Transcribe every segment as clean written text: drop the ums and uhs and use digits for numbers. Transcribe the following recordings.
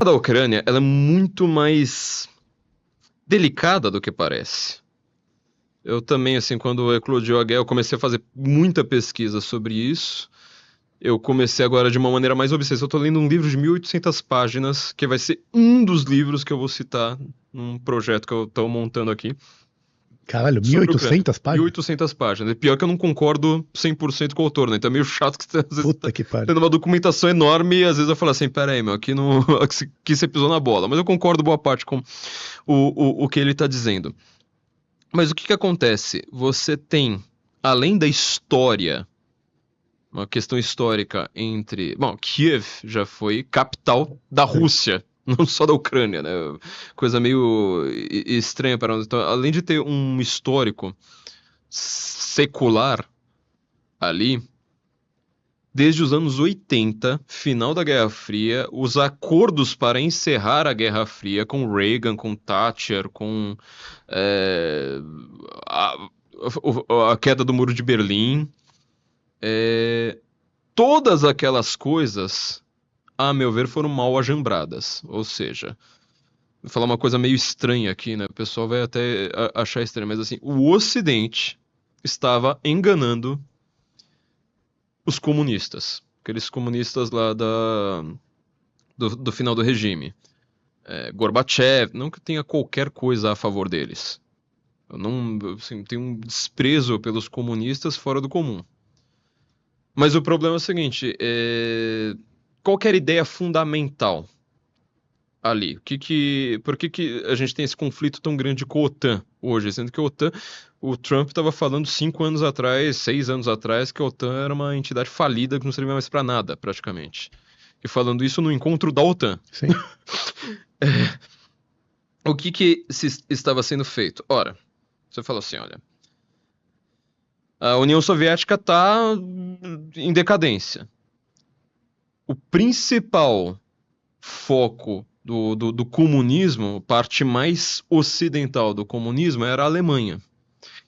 da Ucrânia, ela é muito mais delicada do que parece. Eu também, assim, quando eclodiu a guerra, eu comecei a fazer muita pesquisa sobre isso. Eu comecei agora de uma maneira mais obsessiva. Eu tô lendo um livro de 1.800 páginas, que vai ser um dos livros que eu vou citar num projeto que eu tô montando aqui, Caralho, sobre a Ucrânia. 1.800 páginas? 1.800 páginas. E pior que eu não concordo 100% com o autor, né? Então é meio chato que você, às vezes, tá Puta que pariu. tendo uma documentação enorme e às vezes eu falo assim, pera aí, meu, aqui, não, aqui você pisou na bola. Mas eu concordo boa parte com o que ele tá dizendo. Mas o que que acontece? Você tem, além da história, uma questão histórica entre... Bom, Kiev já foi capital da Rússia, não só da Ucrânia, né? Coisa meio estranha para nós. Então, além de ter um histórico secular ali, desde os anos 80, final da Guerra Fria, os acordos para encerrar a Guerra Fria com Reagan, com Thatcher, com é, a, a queda do Muro de Berlim, todas aquelas coisas, a meu ver, foram mal ajambradas. Ou seja, vou falar uma coisa meio estranha aqui, né? O pessoal vai até achar estranho, mas assim, o Ocidente estava enganando os comunistas. Aqueles comunistas lá do final do regime. Gorbachev, não que eu tenha qualquer coisa a favor deles. Eu não, assim, tenho um desprezo pelos comunistas fora do comum. Mas o problema é o seguinte, qualquer ideia fundamental ali? Por que a gente tem esse conflito tão grande com a OTAN hoje? Sendo que a OTAN, o Trump estava falando 5 anos atrás, 6 anos atrás, que a OTAN era uma entidade falida que não servia mais para nada, praticamente. E falando isso no encontro da OTAN. Sim. O que estava sendo feito? Ora, você falou assim, olha, a União Soviética está em decadência. O principal foco do comunismo, parte mais ocidental do comunismo, era a Alemanha.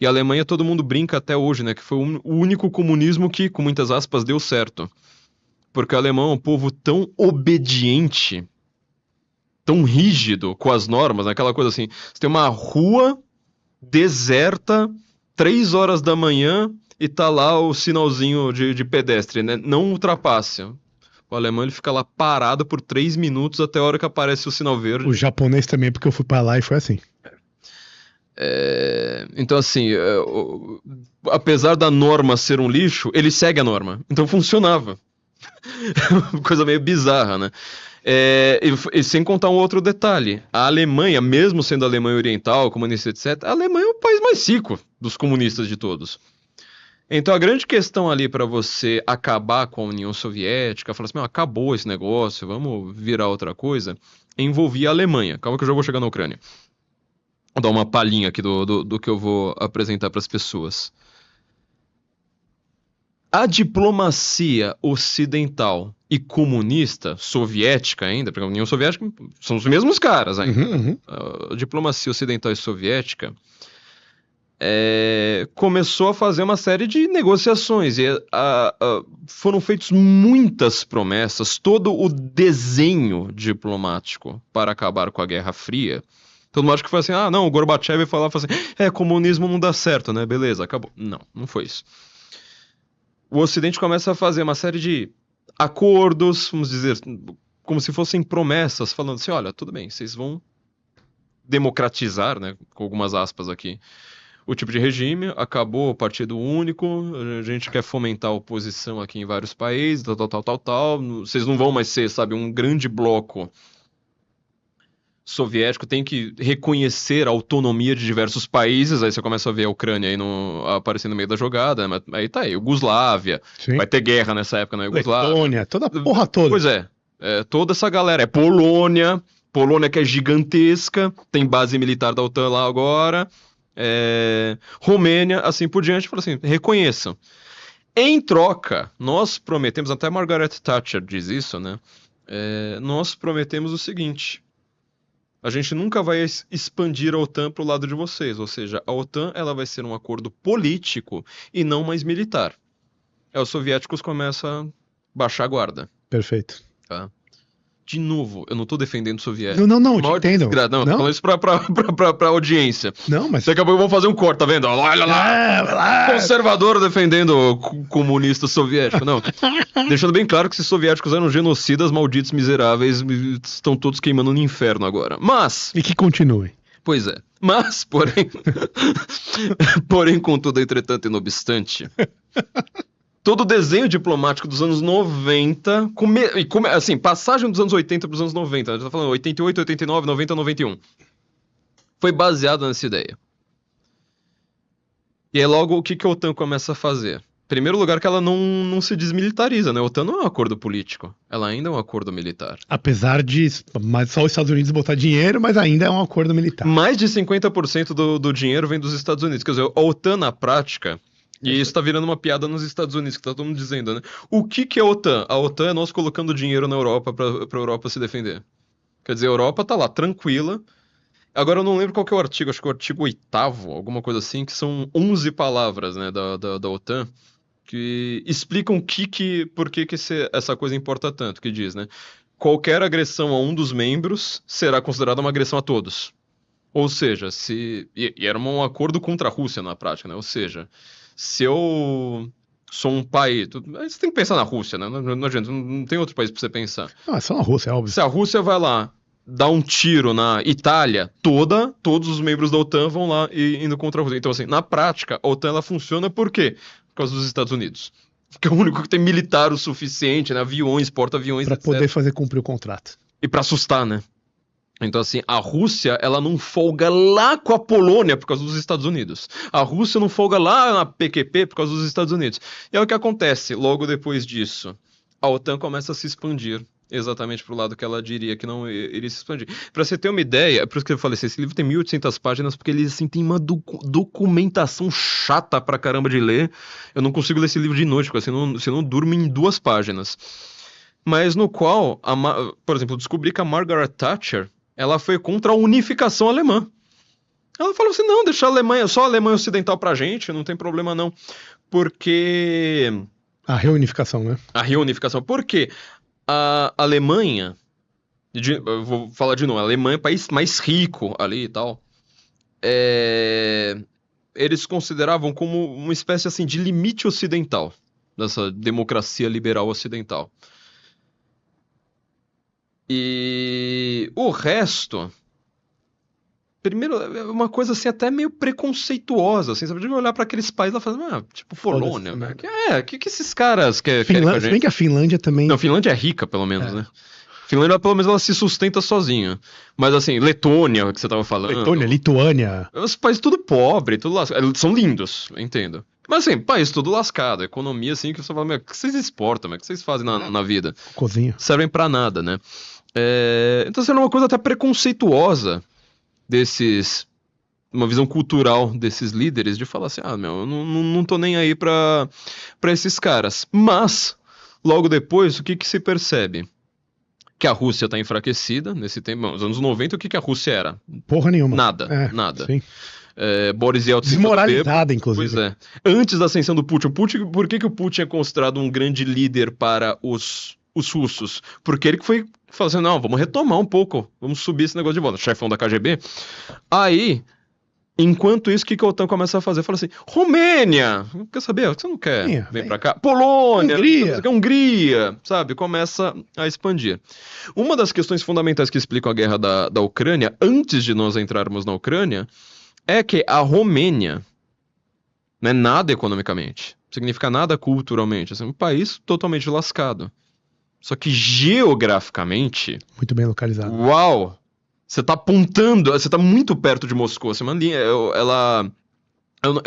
E a Alemanha todo mundo brinca até hoje, né? Que foi o único comunismo que, com muitas aspas, deu certo. Porque o alemão é um povo tão obediente, tão rígido com as normas, aquela coisa assim, você tem uma rua deserta, 3 horas da manhã, e tá lá o sinalzinho de pedestre, né? Não ultrapasse. O alemão ele fica lá parado por 3 minutos até a hora que aparece o sinal verde. O japonês também, porque eu fui pra lá e foi assim. Então, assim, apesar da norma ser um lixo, ele segue a norma. Então funcionava. Coisa meio bizarra, né? E sem contar um outro detalhe. A Alemanha, mesmo sendo a Alemanha Oriental, comunista, etc., a Alemanha é o país mais rico dos comunistas de todos. Então a grande questão ali para você acabar com a União Soviética, falar assim, acabou esse negócio, vamos virar outra coisa, envolvia a Alemanha. Calma que eu já vou chegar na Ucrânia. Vou dar uma palhinha aqui do que eu vou apresentar para as pessoas. A diplomacia ocidental e comunista, soviética ainda, porque a União Soviética são os mesmos caras ainda. Uhum. A diplomacia ocidental e soviética começou a fazer uma série de negociações e foram feitas muitas promessas, todo o desenho diplomático para acabar com a Guerra Fria. Todo mundo acha que foi assim, não, o Gorbachev ia falar assim, comunismo não dá certo, né, beleza, acabou. Não, não foi isso. O Ocidente começa a fazer uma série de acordos, vamos dizer, como se fossem promessas, falando assim, olha, tudo bem, vocês vão democratizar, né, com algumas aspas aqui, o tipo de regime, acabou o partido único, a gente quer fomentar a oposição aqui em vários países, tal, vocês não vão mais ser, sabe, um grande bloco soviético, tem que reconhecer a autonomia de diversos países, aí você começa a ver a Ucrânia aí aparecendo no meio da jogada, mas aí tá aí, Iugoslávia, Sim. vai ter guerra nessa época na Iugoslávia. Letônia, toda a porra toda. Pois toda essa galera, Polônia que é gigantesca, tem base militar da OTAN lá agora, Romênia, assim por diante, fala assim, reconheçam. Em troca, nós prometemos, até Margaret Thatcher diz isso, né? Nós prometemos o seguinte, a gente nunca vai expandir a OTAN para o lado de vocês, ou seja, a OTAN ela vai ser um acordo político e não mais militar. Os soviéticos começam a baixar a guarda. Perfeito. Tá? De novo, eu não tô defendendo o soviético. Não, te Maior entendo. desgraça. Não, tô falando isso pra audiência. Não, mas... Daqui a pouco eu vou fazer um corte, tá vendo? Olha lá! vai lá. Conservador defendendo o comunista soviético. Não. Deixando bem claro que esses soviéticos eram genocidas, malditos, miseráveis, estão todos queimando no inferno agora. Mas... E que continue. Pois é. Mas, porém... porém, contudo, entretanto e não obstante... Todo o desenho diplomático dos anos 90, assim, passagem dos anos 80 para os anos 90, a gente tá falando 88, 89, 90, 91, foi baseado nessa ideia. E aí logo o que a OTAN começa a fazer? Primeiro lugar que ela não se desmilitariza, né? A OTAN não é um acordo político, ela ainda é um acordo militar. Apesar de só os Estados Unidos botar dinheiro, mas ainda é um acordo militar. Mais de 50% do dinheiro vem dos Estados Unidos. Quer dizer, a OTAN na prática... E isso tá virando uma piada nos Estados Unidos, que tá todo mundo dizendo, né? O que é a OTAN? A OTAN é nós colocando dinheiro na Europa pra Europa se defender. Quer dizer, a Europa tá lá, tranquila. Agora eu não lembro qual que é o artigo, acho que é o artigo 8º, alguma coisa assim, que são 11 palavras, né, da OTAN, que explicam por que essa coisa importa tanto, que diz, né? Qualquer agressão a um dos membros será considerada uma agressão a todos. Ou seja, e era um acordo contra a Rússia na prática, né? Ou seja... Se eu sou um país... Você tem que pensar na Rússia, né? Não adianta, não tem outro país pra você pensar. Ah, é só na Rússia, é óbvio. Se a Rússia vai lá dar um tiro na Itália, todos os membros da OTAN vão lá indo contra a Rússia. Então, assim, na prática, a OTAN ela funciona por quê? Por causa dos Estados Unidos. Que é o único que tem militar o suficiente, né? Aviões, porta-aviões, pra etc. poder fazer cumprir o contrato. E pra assustar, né? Então, assim, a Rússia, ela não folga lá com a Polônia por causa dos Estados Unidos. A Rússia não folga lá na PQP por causa dos Estados Unidos. E é o que acontece logo depois disso. A OTAN começa a se expandir. Exatamente pro lado que ela diria que não iria se expandir. Pra você ter uma ideia, é por isso que eu falei assim, esse livro tem 1.800 páginas, porque ele, assim, tem uma documentação chata pra caramba de ler. Eu não consigo ler esse livro de noite, porque assim, eu não durmo em 2 páginas. Mas no qual, por exemplo, eu descobri que a Margaret Thatcher ela foi contra a unificação alemã. Ela falou assim, não, deixa a Alemanha, só a Alemanha ocidental pra gente, não tem problema não. Porque... A reunificação, né? A reunificação. Porque a Alemanha, eu vou falar de novo, a Alemanha é o país mais rico ali e tal. Eles consideravam como uma espécie assim de limite ocidental, dessa democracia liberal ocidental. E o resto, primeiro, é uma coisa assim até meio preconceituosa, assim, sabe? De olhar pra aqueles países lá e falar, tipo, Polônia, né? Que esses caras querem com a gente? Se bem que a Finlândia também... Não, a Finlândia é rica, pelo menos, né? Finlândia, pelo menos, ela se sustenta sozinha. Mas, assim, Letônia, que você tava falando... Letônia, Lituânia... Os países tudo pobre, tudo lascado. São lindos, eu entendo. Mas, assim, país tudo lascado. Economia, assim, que você fala, o que vocês exportam, o que vocês fazem na vida? Cozinha. Servem pra nada, né? Então, sendo uma coisa até preconceituosa uma visão cultural desses líderes, de falar assim, eu não tô nem aí pra esses caras. Mas, logo depois, o que se percebe? Que a Rússia tá enfraquecida nesse tempo. Nos anos 90, o que a Rússia era? Porra nenhuma. Nada. Sim. Boris Yeltsin... Desmoralizada, inclusive. Pois é. Antes da ascensão do Putin, por que o Putin é considerado um grande líder para os russos? Porque ele foi falou assim, não, vamos retomar um pouco, vamos subir esse negócio de volta, chefão da KGB. Aí, enquanto isso, o que a OTAN começa a fazer? Fala assim, Romênia, quer saber? Você não quer? Vem pra cá. Polônia, Hungria, sabe? Começa a expandir. Uma das questões fundamentais que explicam a guerra da Ucrânia, antes de nós entrarmos na Ucrânia, é que a Romênia não é nada economicamente, significa nada culturalmente, assim, um país totalmente lascado. Só que geograficamente... Muito bem localizado. Uau! Você tá apontando, você tá muito perto de Moscou. Assim, uma linha, eu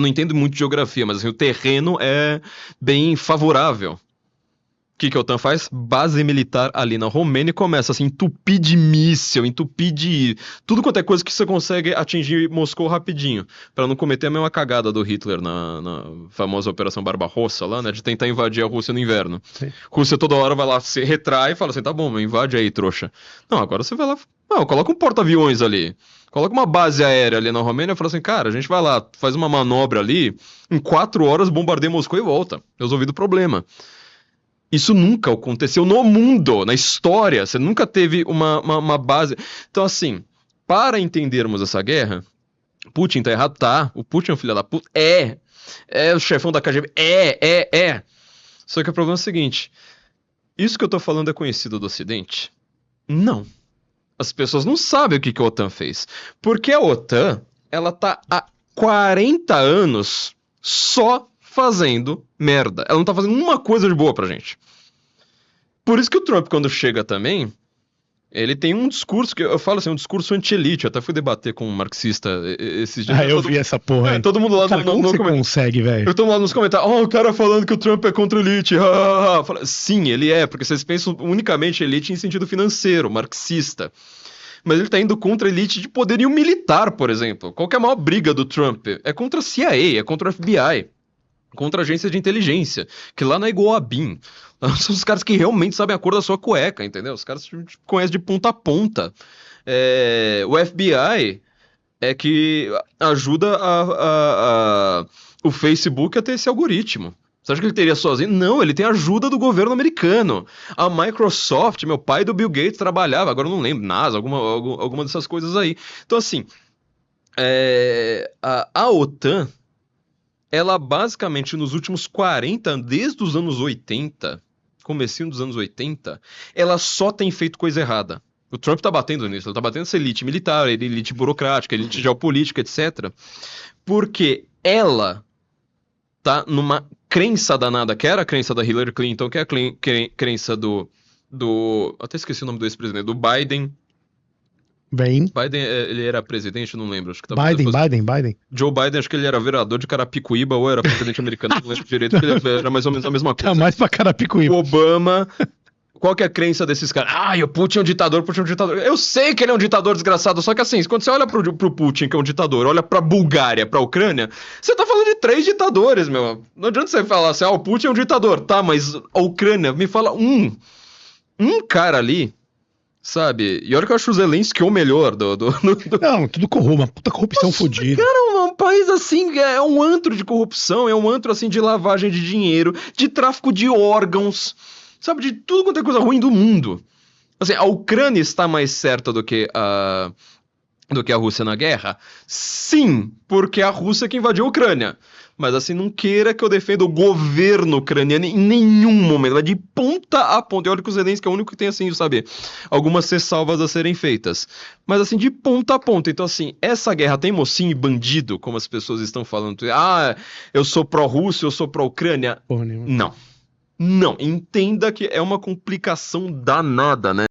não entendo muito de geografia, mas assim, o terreno é bem favorável. O que a OTAN faz? Base militar ali na Romênia e começa a entupir de míssil, entupir de... Tudo quanto é coisa que você consegue atingir Moscou rapidinho. Pra não cometer a mesma cagada do Hitler na famosa Operação Barbarossa lá, né? De tentar invadir a Rússia no inverno. Sim. Rússia toda hora vai lá, se retrai e fala assim, tá bom, invade aí, trouxa. Não, agora você vai lá... Não, coloca um porta-aviões ali. Coloca uma base aérea ali na Romênia e fala assim, cara, a gente vai lá, faz uma manobra ali, em 4 horas bombardeia Moscou e volta. Resolvido o problema. Isso nunca aconteceu no mundo, na história. Você nunca teve uma base. Então, assim, para entendermos essa guerra, Putin tá errado? Tá. O Putin é um filho da puta? É o chefão da KGB? É. Só que o problema é o seguinte: isso que eu tô falando é conhecido do Ocidente? Não. As pessoas não sabem o que a OTAN fez. Porque a OTAN, ela tá há 40 anos só fazendo merda. Ela não tá fazendo uma coisa de boa pra gente. Por isso que o Trump, quando chega também, ele tem um discurso, que eu falo assim, um discurso anti-elite. Eu até fui debater com um marxista esses dias. Eu vi essa porra aí. Todo mundo lá Cara, como você consegue, velho? Eu tô lá nos comentários, o cara falando que o Trump é contra a elite. Sim, ele é, porque vocês pensam unicamente elite em sentido financeiro, marxista. Mas ele tá indo contra a elite de poderio militar, por exemplo. Qual que é a maior briga do Trump? É contra a CIA, é contra o FBI, contra a agência de inteligência, que lá não é igual a BIM. São os caras que realmente sabem a cor da sua cueca, entendeu? Os caras te conhecem de ponta a ponta. O FBI é que ajuda o Facebook a ter esse algoritmo. Você acha que ele teria sozinho? Não, ele tem a ajuda do governo americano. A Microsoft, meu pai do Bill Gates trabalhava, agora eu não lembro, NASA, alguma dessas coisas aí. Então, assim, a OTAN, ela basicamente nos últimos 40 anos, desde os anos 80, comecinho dos anos 80, ela só tem feito coisa errada. O Trump tá batendo nisso, ele tá batendo essa elite militar, elite burocrática, elite geopolítica, etc. Porque ela tá numa crença danada, que era a crença da Hillary Clinton, que é a crença do até esqueci o nome do ex-presidente, do Biden. Biden, ele era presidente, não lembro. Acho que Biden. Joe Biden, acho que ele era vereador de Carapicuíba ou era presidente americano, não lembro direito, porque ele era mais ou menos a mesma coisa. Tá mais pra Carapicuíba. O Obama, qual que é a crença desses caras? O Putin é um ditador, Eu sei que ele é um ditador desgraçado, só que assim, quando você olha pro Putin, que é um ditador, olha pra Bulgária, pra Ucrânia, você tá falando de 3 ditadores, meu. Não adianta você falar assim, o Putin é um ditador. Tá, mas a Ucrânia, me fala um cara ali, sabe? E olha que eu acho o Zelensky o melhor Não, tudo corrupto, uma puta corrupção fodida. Cara, um país assim, é um antro de corrupção, é um antro assim de lavagem de dinheiro, de tráfico de órgãos, sabe? De tudo quanto é coisa ruim do mundo. Assim, a Ucrânia está mais certa do que a Rússia na guerra? Sim, porque é a Rússia que invadiu a Ucrânia. Mas assim, não queira que eu defenda o governo ucraniano em nenhum momento. É de ponta a ponta. E olha que o Zelensky é o único que tem, assim, sabe, algumas ressalvas a serem feitas. Mas assim, de ponta a ponta. Então assim, essa guerra tem mocinho e bandido, como as pessoas estão falando. Eu sou pró-Rússia, eu sou pró-Ucrânia. Não. Entenda que é uma complicação danada, né?